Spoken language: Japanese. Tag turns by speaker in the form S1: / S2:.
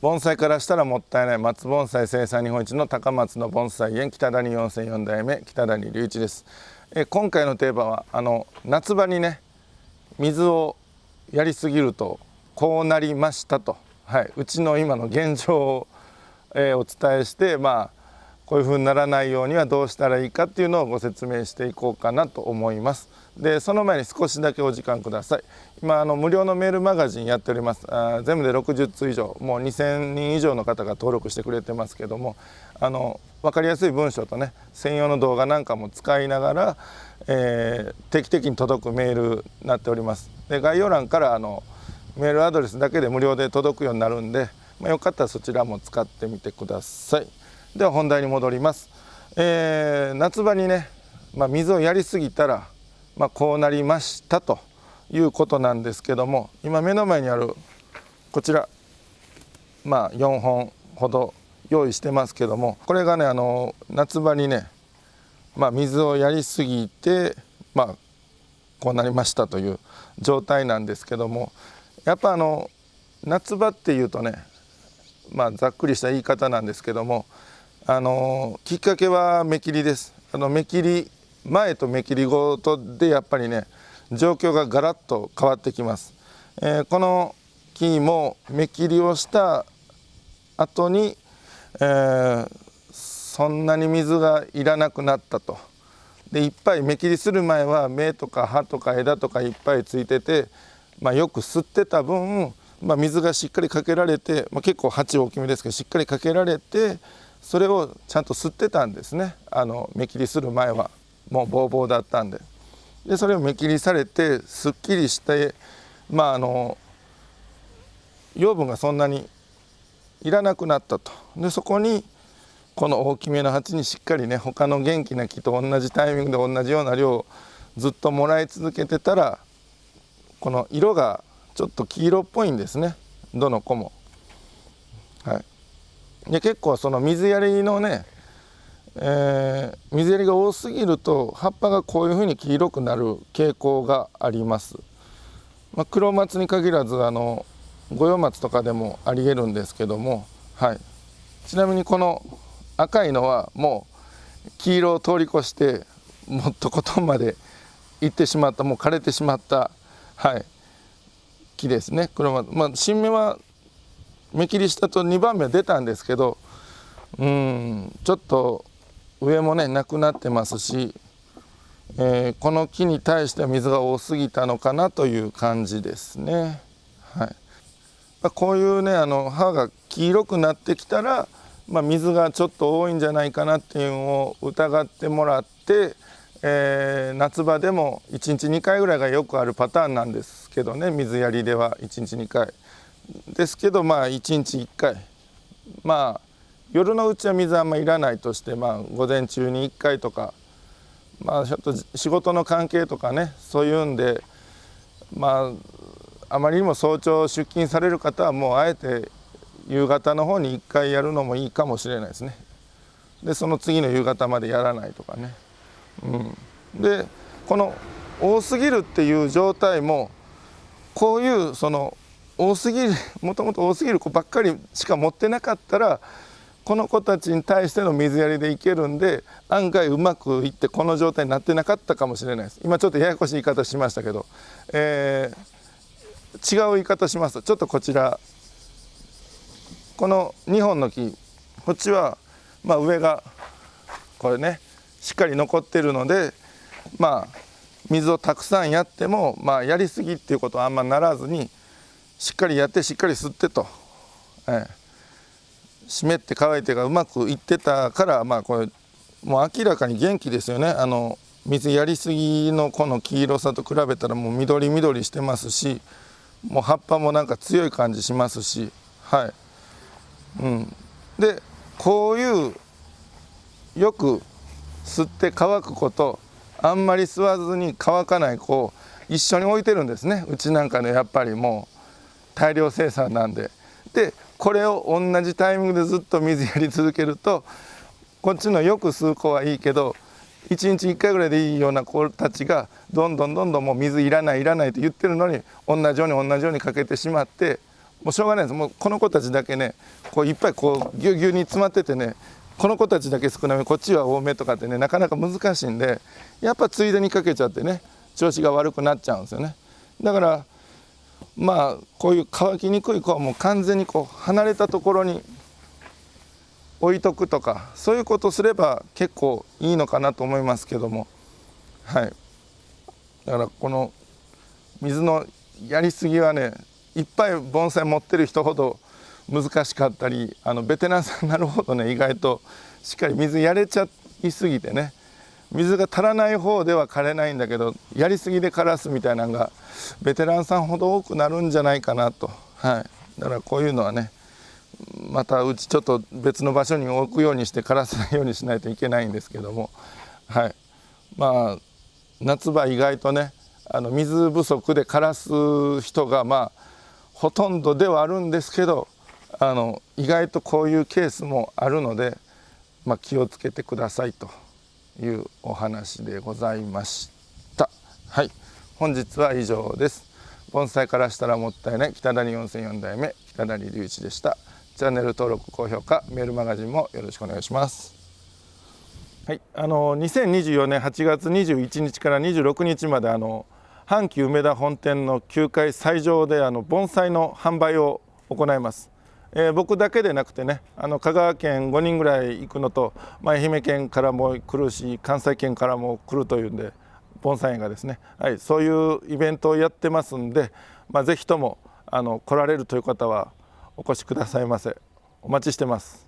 S1: 盆栽からしたらもったいない松盆栽生産日本一の高松の盆栽園北谷温泉4代目北谷隆一です。今回のテーマは夏場にね水をやりすぎるとこうなりましたと、うちの今の現状を、お伝えして、こういうふうにならないようにはどうしたらいいかっていうのをご説明していこうかなと思います。でその前に少しだけお時間ください。今無料のメールマガジンやっております。全部で60通以上もう2000人以上の方が登録してくれてますけども、分かりやすい文章とね専用の動画なんかも使いながら、定期的に届くメールになっております。で概要欄からメールアドレスだけで無料で届くようになるんで、よかったらそちらも使ってみてください。では本題に戻ります。夏場にね、水をやりすぎたら、こうなりましたということなんですけども、今目の前にあるこちら、4本ほど用意してますけども、これがね夏場にね、水をやりすぎて、こうなりましたという状態なんですけども、やっぱ夏場っていうとね、ざっくりした言い方なんですけども、きっかけは芽切りです。芽切り前と芽切り後とでやっぱりね状況がガラッと変わってきます。この木も芽切りをした後に、そんなに水がいらなくなったと。でいっぱい芽切りする前は芽とか葉とか枝とかいっぱいついてて、よく吸ってた分、水がしっかりかけられて、結構鉢大きめですけどしっかりかけられて、それをちゃんと吸ってたんですね。芽切りする前はもうボーボーだったんで。でそれを芽切りされてすっきりして、養分がそんなにいらなくなったと。でそこにこの大きめの鉢にしっかりね他の元気な木と同じタイミングで同じような量をずっともらい続けてたら、この色がちょっと黄色っぽいんですね、どの子も。で結構その水やりのね、水やりが多すぎると葉っぱがこういうふうに黄色くなる傾向があります。黒松に限らず五葉松とかでもありえるんですけども、ちなみにこの赤いのはもう黄色を通り越してもっとことんまで行ってしまった、もう枯れてしまった、木ですね。黒松、新芽は芽切りしたと2番目は出たんですけど、ちょっと上もねなくなってますし、この木に対しては水が多すぎたのかなという感じですね。こういうね葉が黄色くなってきたら、水がちょっと多いんじゃないかなっていうのを疑ってもらって、夏場でも1日2回ぐらいがよくあるパターンなんですけどね、水やりでは1日2回ですけど、1日1回、夜のうちは水あんまいらないとして、午前中に1回とか、ちょっと仕事の関係とかねそういうんで、あまりにも早朝出勤される方はもうあえて夕方の方に1回やるのもいいかもしれないですね。でその次の夕方までやらないとかね。でこの多すぎるっていう状態もこういう多すぎる、もともと多すぎる子ばっかりしか持ってなかったらこの子たちに対しての水やりでいけるんで、案外うまくいってこの状態になってなかったかもしれないです。今ちょっとややこしい言い方しましたけど、違う言い方しますと、ちょっとこちらこの2本の木、こっちは上がこれねしっかり残ってるので、水をたくさんやってもやりすぎっていうことはあんまならずに、しっかりやってしっかり吸ってと、湿って乾いてがうまくいってたから、これもう明らかに元気ですよね。水やりすぎのこの黄色さと比べたらもう緑緑してますし、もう葉っぱもなんか強い感じしますし、でこういうよく吸って乾く子とあんまり吸わずに乾かない子を一緒に置いてるんですね。うちなんかねやっぱりもう大量生産なんで。でこれを同じタイミングでずっと水やり続けると、こっちのよく吸う子はいいけど1日1回ぐらいでいいような子たちがどんどんもう水いらないいらないと言ってるのに同じようにかけてしまって、もうしょうがないです。もうこの子たちだけねこういっぱいこうぎゅうぎゅうに詰まっててね、この子たちだけ少なめこっちは多めとかってねなかなか難しいんで、やっぱついでにかけちゃってね調子が悪くなっちゃうんですよね。だからまあこういう乾きにくい子はもう完全にこう離れたところに置いとくとか、そういうことすれば結構いいのかなと思いますけども、はい。だからこの水のやりすぎはね、いっぱい盆栽持ってる人ほど難しかったり、ベテランさんになるほどね意外としっかり水やれちゃいすぎてね、水が足らない方では枯れないんだけどやりすぎで枯らすみたいなのがベテランさんほど多くなるんじゃないかなと。はい。だからこういうのはねまたうちちょっと別の場所に置くようにして枯らさないようにしないといけないんですけども、はい。まあ夏場意外とね水不足で枯らす人がまあほとんどではあるんですけど、意外とこういうケースもあるので、まあ、気をつけてくださいというお話でございました。はい、本日は以上です。盆栽からしたらもったいない北谷温泉4代目北谷隆一でした。チャンネル登録高評価メールマガジンもよろしくお願いします。はい、2024年8月21日から26日まで阪急梅田本店の9階最上で盆栽の販売を行います。僕だけでなくてね香川県5人ぐらい行くのと、愛媛県からも来るし関西圏からも来るというんで盆栽園がですね、はい、そういうイベントをやってますんで、ぜひとも来られるという方はお越しくださいませ。お待ちしてます。